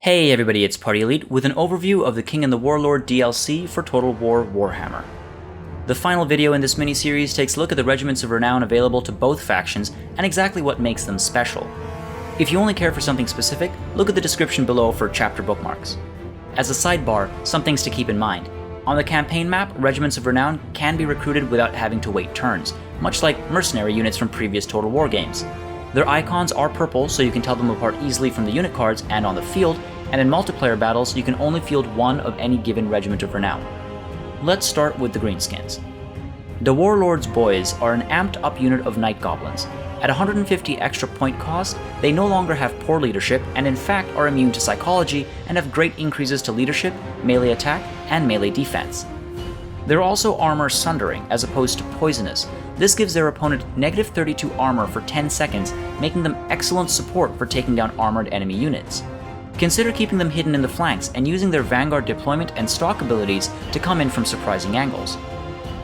Hey everybody, it's Party Elite with an overview of the King and the Warlord DLC for Total War Warhammer. The final video in this mini-series takes a look at the Regiments of Renown available to both factions and exactly what makes them special. If you only care for something specific, look at the description below for chapter bookmarks. As a sidebar, some things to keep in mind. On the campaign map, Regiments of Renown can be recruited without having to wait turns, much like mercenary units from previous Total War games. Their icons are purple, so you can tell them apart easily from the unit cards and on the field, and in multiplayer battles, you can only field one of any given Regiment of Renown. Let's start with the Greenskins. The Warlord's Boyz are an amped up unit of Night Goblins. At 150 extra point cost, they no longer have poor leadership and in fact are immune to psychology and have great increases to leadership, melee attack, and melee defense. They're also armor sundering as opposed to poisonous. This gives their opponent negative 32 armor for 10 seconds, making them excellent support for taking down armored enemy units. Consider keeping them hidden in the flanks and using their Vanguard deployment and stock abilities to come in from surprising angles.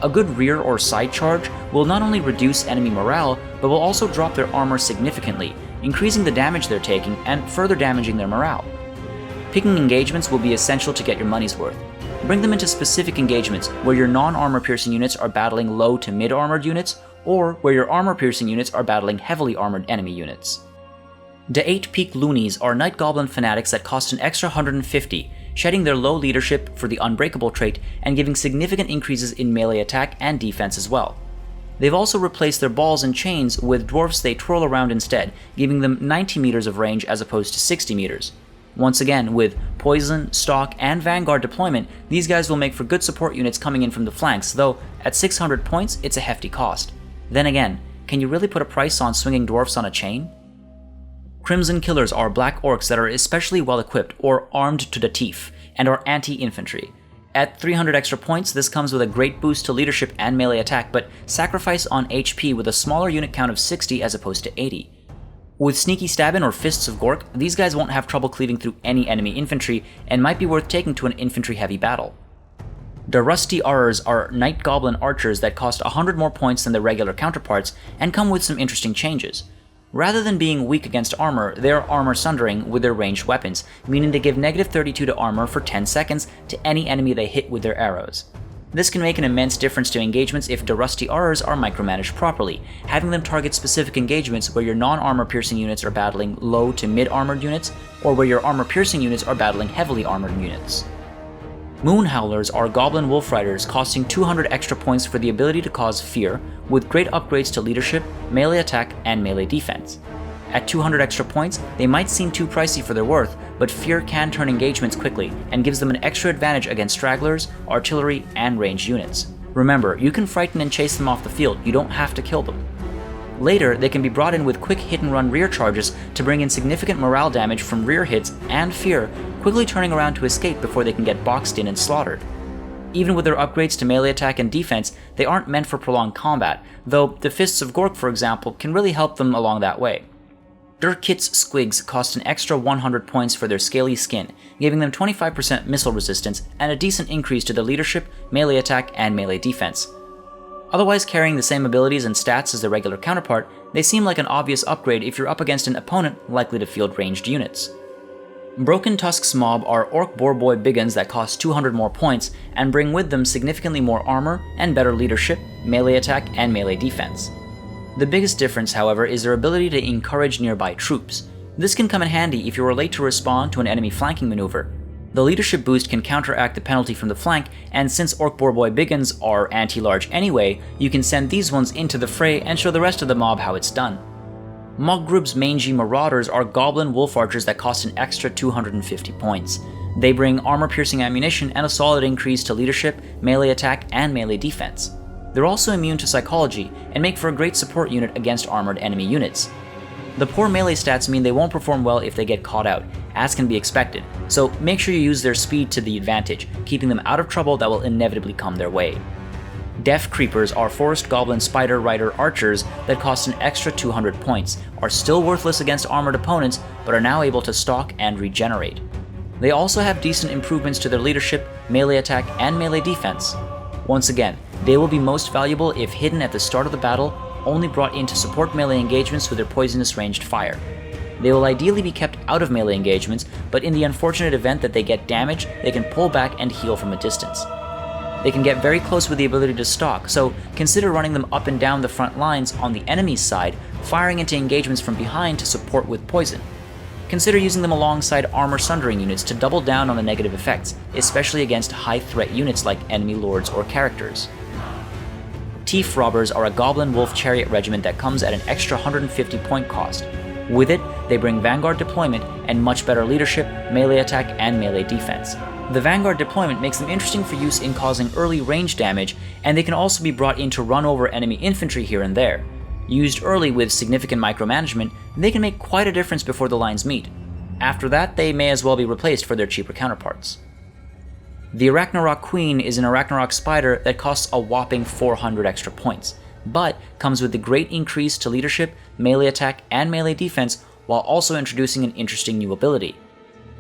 A good rear or side charge will not only reduce enemy morale, but will also drop their armor significantly, increasing the damage they're taking and further damaging their morale. Picking engagements will be essential to get your money's worth. Bring them into specific engagements where your non-armor piercing units are battling low to mid-armored units, or where your armor piercing units are battling heavily armored enemy units. The 8-peak Loonies are Night Goblin fanatics that cost an extra 150, shedding their low leadership for the Unbreakable trait and giving significant increases in melee attack and defense as well. They've also replaced their balls and chains with dwarfs they twirl around instead, giving them 90 meters of range as opposed to 60 meters. Once again, with poison, stock, and Vanguard deployment, these guys will make for good support units coming in from the flanks, though at 600 points, it's a hefty cost. Then again, can you really put a price on swinging dwarfs on a chain? Crimson Killerz are black orcs that are especially well equipped or armed to the teeth and are anti-infantry. At 300 extra points, this comes with a great boost to leadership and melee attack, but sacrifice on HP with a smaller unit count of 60 as opposed to 80. With Sneaky Stabbin' or Fists of Gork, these guys won't have trouble cleaving through any enemy infantry and might be worth taking to an infantry-heavy battle. The Rusty Arrers are Night Goblin archers that cost 100 more points than their regular counterparts and come with some interesting changes. Rather than being weak against armor, they are armor sundering with their ranged weapons, meaning they give negative 32 to armor for 10 seconds to any enemy they hit with their arrows. This can make an immense difference to engagements if the Rusty Arrers are micromanaged properly, having them target specific engagements where your non-armor piercing units are battling low to mid-armored units, or where your armor piercing units are battling heavily armored units. Moon-howlers are Goblin Wolf Riders costing 200 extra points for the ability to cause fear, with great upgrades to leadership, melee attack, and melee defense. At 200 extra points, they might seem too pricey for their worth, but fear can turn engagements quickly and gives them an extra advantage against stragglers, artillery, and ranged units. Remember, you can frighten and chase them off the field, you don't have to kill them. Later, they can be brought in with quick hit-and-run rear charges to bring in significant morale damage from rear hits and fear, quickly turning around to escape before they can get boxed in and slaughtered. Even with their upgrades to melee attack and defense, they aren't meant for prolonged combat, though the Fists of Gork, for example, can really help them along that way. Durkit's Squigs cost an extra 100 points for their scaly skin, giving them 25% missile resistance and a decent increase to their leadership, melee attack, and melee defense. Otherwise carrying the same abilities and stats as their regular counterpart, they seem like an obvious upgrade if you're up against an opponent likely to field ranged units. Broken Tusks Mob are Orc Boarboy Biggins that cost 200 more points and bring with them significantly more armor and better leadership, melee attack, and melee defense. The biggest difference, however, is their ability to encourage nearby troops. This can come in handy if you are late to respond to an enemy flanking maneuver. The leadership boost can counteract the penalty from the flank, and since Orc Boarboy Biggins are anti-large anyway, you can send these ones into the fray and show the rest of the mob how it's done. Mogrubb's Mangy Marauders are Goblin Wolf Archers that cost an extra 250 points. They bring armor-piercing ammunition and a solid increase to leadership, melee attack, and melee defense. They're also immune to psychology and make for a great support unit against armored enemy units. The poor melee stats mean they won't perform well if they get caught out, as can be expected, so make sure you use their speed to the advantage, keeping them out of trouble that will inevitably come their way. Deff Creepers are Forest Goblin Spider Rider Archers that cost an extra 200 points, are still worthless against armored opponents, but are now able to stalk and regenerate. They also have decent improvements to their leadership, melee attack, and melee defense. Once again, they will be most valuable if hidden at the start of the battle, only brought in to support melee engagements with their poisonous ranged fire. They will ideally be kept out of melee engagements, but in the unfortunate event that they get damaged, they can pull back and heal from a distance. They can get very close with the ability to stalk, so consider running them up and down the front lines on the enemy's side, firing into engagements from behind to support with poison. Consider using them alongside armor sundering units to double down on the negative effects, especially against high threat units like enemy lords or characters. Teef Robbers are a Goblin Wolf Chariot regiment that comes at an extra 150 point cost. With it, they bring Vanguard deployment and much better leadership, melee attack, and melee defense. The Vanguard deployment makes them interesting for use in causing early range damage, and they can also be brought in to run over enemy infantry here and there. Used early with significant micromanagement, they can make quite a difference before the lines meet. After that, they may as well be replaced for their cheaper counterparts. The Arachnarok Queen is an Arachnarok spider that costs a whopping 400 extra points, but comes with the great increase to leadership, melee attack, and melee defense, while also introducing an interesting new ability.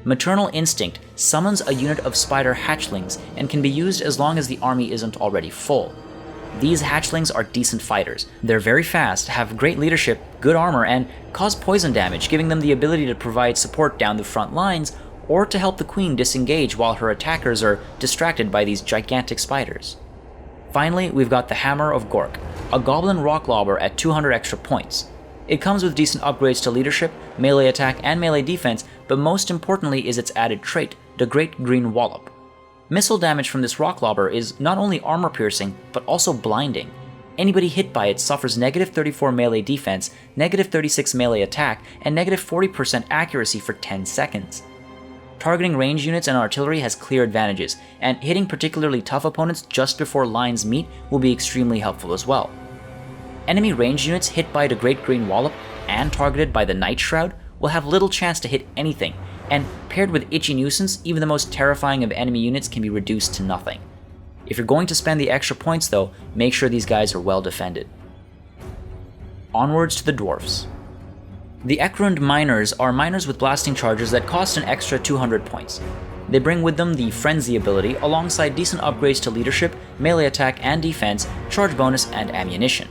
Maternal Instinct summons a unit of spider hatchlings and can be used as long as the army isn't already full. These hatchlings are decent fighters. They're very fast, have great leadership, good armor, and cause poison damage, giving them the ability to provide support down the front lines or to help the queen disengage while her attackers are distracted by these gigantic spiders. Finally, we've got the Hammer of Gork, a goblin Gob-Lobber at 200 extra points. It comes with decent upgrades to leadership, melee attack, and melee defense, but most importantly is its added trait, the Great Green Wallop. Missile damage from this Gob-Lobber is not only armor piercing, but also blinding. Anybody hit by it suffers negative 34 melee defense, negative 36 melee attack, and negative 40% accuracy for 10 seconds. Targeting range units and artillery has clear advantages, and hitting particularly tough opponents just before lines meet will be extremely helpful as well. Enemy range units hit by the Great Green Wallop and targeted by the Night Shroud will have little chance to hit anything, and paired with Itchy Nuisance, even the most terrifying of enemy units can be reduced to nothing. If you're going to spend the extra points though, make sure these guys are well defended. Onwards to the Dwarfs. The Ekrund Miners are miners with blasting charges that cost an extra 200 points. They bring with them the Frenzy ability alongside decent upgrades to leadership, melee attack and defense, charge bonus, and ammunition.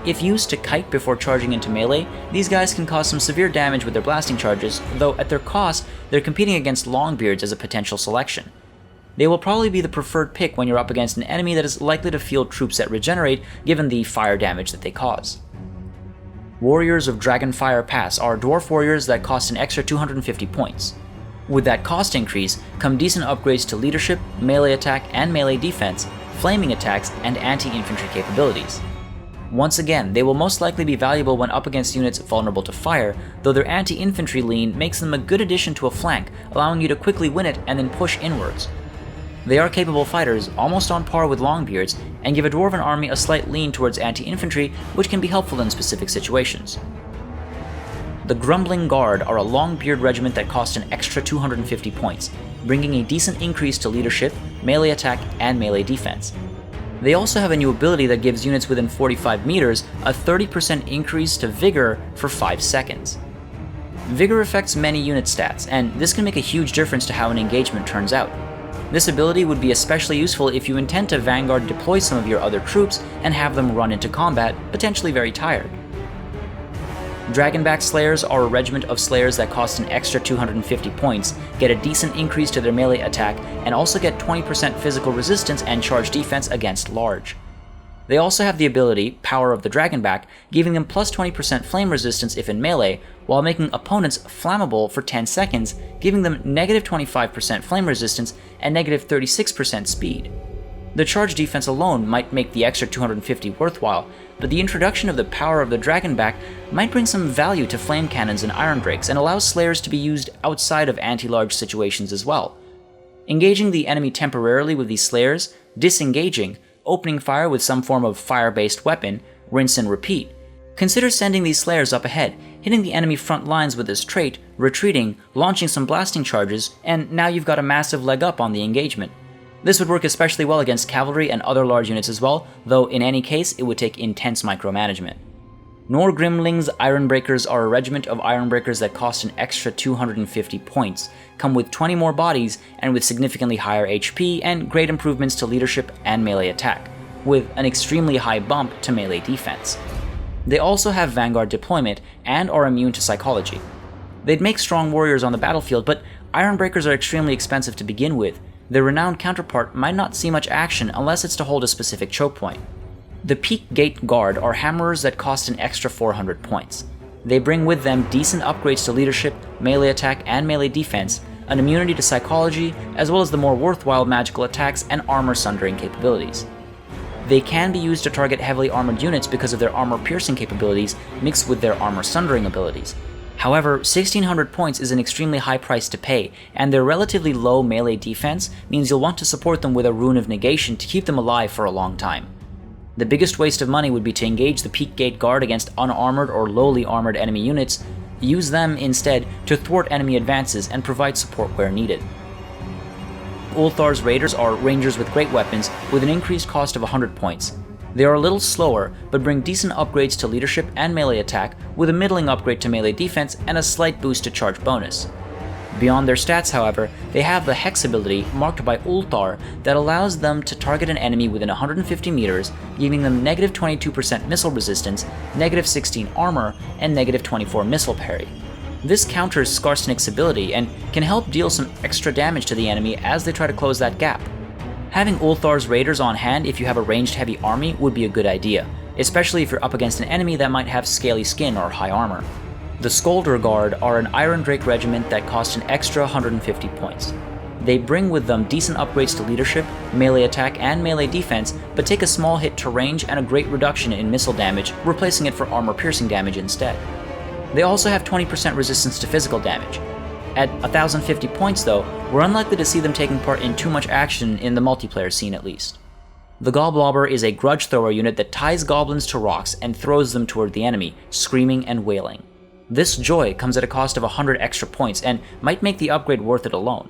If used to kite before charging into melee, these guys can cause some severe damage with their blasting charges, though at their cost, they're competing against Longbeards as a potential selection. They will probably be the preferred pick when you're up against an enemy that is likely to field troops that regenerate given the fire damage that they cause. Warriors of Dragonfire Pass are dwarf warriors that cost an extra 250 points. With that cost increase come decent upgrades to leadership, melee attack and melee defense, flaming attacks, and anti-infantry capabilities. Once again, they will most likely be valuable when up against units vulnerable to fire, though their anti-infantry lean makes them a good addition to a flank, allowing you to quickly win it and then push inwards. They are capable fighters, almost on par with Longbeards, and give a dwarven army a slight lean towards anti-infantry, which can be helpful in specific situations. The Grumbling Guard are a Longbeard regiment that cost an extra 250 points, bringing a decent increase to leadership, melee attack, and melee defense. They also have a new ability that gives units within 45 meters a 30% increase to Vigor for 5 seconds. Vigor affects many unit stats, and this can make a huge difference to how an engagement turns out. This ability would be especially useful if you intend to Vanguard deploy some of your other troops and have them run into combat, potentially very tired. Dragonback Slayers are a regiment of Slayers that cost an extra 250 points, get a decent increase to their melee attack, and also get 20% physical resistance and charge defense against large. They also have the ability, Power of the Dragonback, giving them plus 20% flame resistance if in melee, while making opponents flammable for 10 seconds, giving them negative 25% flame resistance and negative 36% speed. The charge defense alone might make the extra 250 worthwhile, but the introduction of the Power of the Dragonback might bring some value to flame cannons and iron drakes and allow Slayers to be used outside of anti-large situations as well. Engaging the enemy temporarily with these Slayers, disengaging, opening fire with some form of fire-based weapon, rinse and repeat. Consider sending these Slayers up ahead, hitting the enemy front lines with this trait, retreating, launching some blasting charges, and now you've got a massive leg up on the engagement. This would work especially well against cavalry and other large units as well, though in any case it would take intense micromanagement. Norgrimlings Ironbreakers are a regiment of Ironbreakers that cost an extra 250 points, come with 20 more bodies, and with significantly higher HP and great improvements to leadership and melee attack, with an extremely high bump to melee defense. They also have Vanguard deployment and are immune to psychology. They'd make strong warriors on the battlefield, but Ironbreakers are extremely expensive to begin with. Their renowned counterpart might not see much action unless it's to hold a specific choke point. The Peak Gate Guard are hammerers that cost an extra 400 points. They bring with them decent upgrades to leadership, melee attack, and melee defense, an immunity to psychology, as well as the more worthwhile magical attacks and armor sundering capabilities. They can be used to target heavily armored units because of their armor piercing capabilities mixed with their armor sundering abilities. However, 1600 points is an extremely high price to pay, and their relatively low melee defense means you'll want to support them with a Rune of Negation to keep them alive for a long time. The biggest waste of money would be to engage the Peak Gate Guard against unarmored or lowly armored enemy units. Use them instead to thwart enemy advances and provide support where needed. Ulthar's Raiders are rangers with great weapons with an increased cost of 100 points. They are a little slower, but bring decent upgrades to leadership and melee attack with a middling upgrade to melee defense and a slight boost to charge bonus. Beyond their stats, however, they have the Hex ability marked by Ulthar that allows them to target an enemy within 150 meters, giving them negative 22% missile resistance, negative 16 armor, and negative 24 missile parry. This counters Skarsnik's ability and can help deal some extra damage to the enemy as they try to close that gap. Having Ulthar's Raiders on hand if you have a ranged heavy army would be a good idea, especially if you're up against an enemy that might have scaly skin or high armor. The Skolder Guard are an Iron Drake regiment that cost an extra 150 points. They bring with them decent upgrades to leadership, melee attack, and melee defense, but take a small hit to range and a great reduction in missile damage, replacing it for armor piercing damage instead. They also have 20% resistance to physical damage. At 1050 points though, we're unlikely to see them taking part in too much action in the multiplayer scene at least. The Gob-Lobber is a grudge thrower unit that ties goblins to rocks and throws them toward the enemy, screaming and wailing. This joy comes at a cost of 100 extra points and might make the upgrade worth it alone.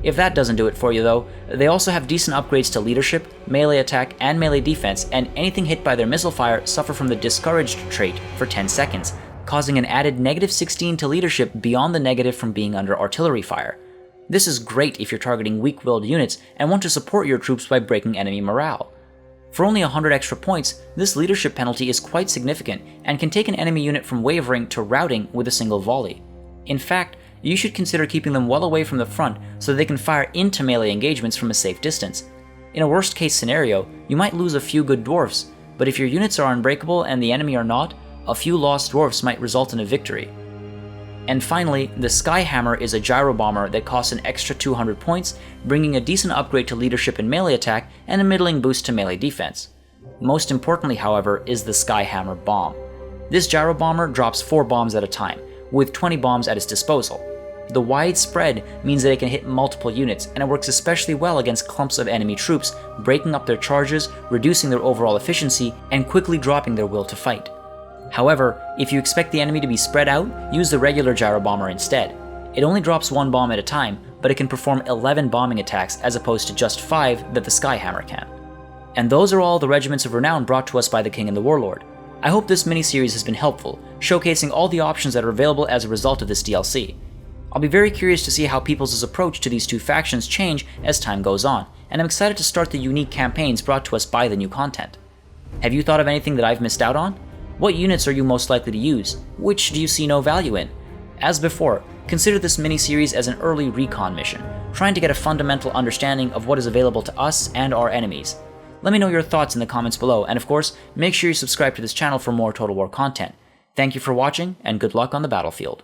If that doesn't do it for you though, they also have decent upgrades to leadership, melee attack, and melee defense, and anything hit by their missile fire suffer from the discouraged trait for 10 seconds, causing an added negative 16 to leadership beyond the negative from being under artillery fire. This is great if you're targeting weak-willed units and want to support your troops by breaking enemy morale. For only 100 extra points, this leadership penalty is quite significant and can take an enemy unit from wavering to routing with a single volley. In fact, you should consider keeping them well away from the front so they can fire into melee engagements from a safe distance. In a worst case scenario, you might lose a few good dwarfs, but if your units are unbreakable and the enemy are not, a few lost dwarfs might result in a victory. And finally, the Skyhammer is a gyro bomber that costs an extra 200 points, bringing a decent upgrade to leadership and melee attack and a middling boost to melee defense. Most importantly, however, is the Skyhammer bomb. This gyro bomber drops 4 bombs at a time, with 20 bombs at its disposal. The wide spread means that it can hit multiple units, and it works especially well against clumps of enemy troops, breaking up their charges, reducing their overall efficiency, and quickly dropping their will to fight. However, if you expect the enemy to be spread out, use the regular gyro bomber instead. It only drops 1 bomb at a time, but it can perform 11 bombing attacks as opposed to just 5 that the Skyhammer can. And those are all the Regiments of Renown brought to us by the King and the Warlord. I hope this miniseries has been helpful, showcasing all the options that are available as a result of this DLC. I'll be very curious to see how people's approach to these two factions change as time goes on, and I'm excited to start the unique campaigns brought to us by the new content. Have you thought of anything that I've missed out on? What units are you most likely to use? Which do you see no value in? As before, consider this mini-series as an early recon mission, trying to get a fundamental understanding of what is available to us and our enemies. Let me know your thoughts in the comments below, and of course, make sure you subscribe to this channel for more Total War content. Thank you for watching, and good luck on the battlefield.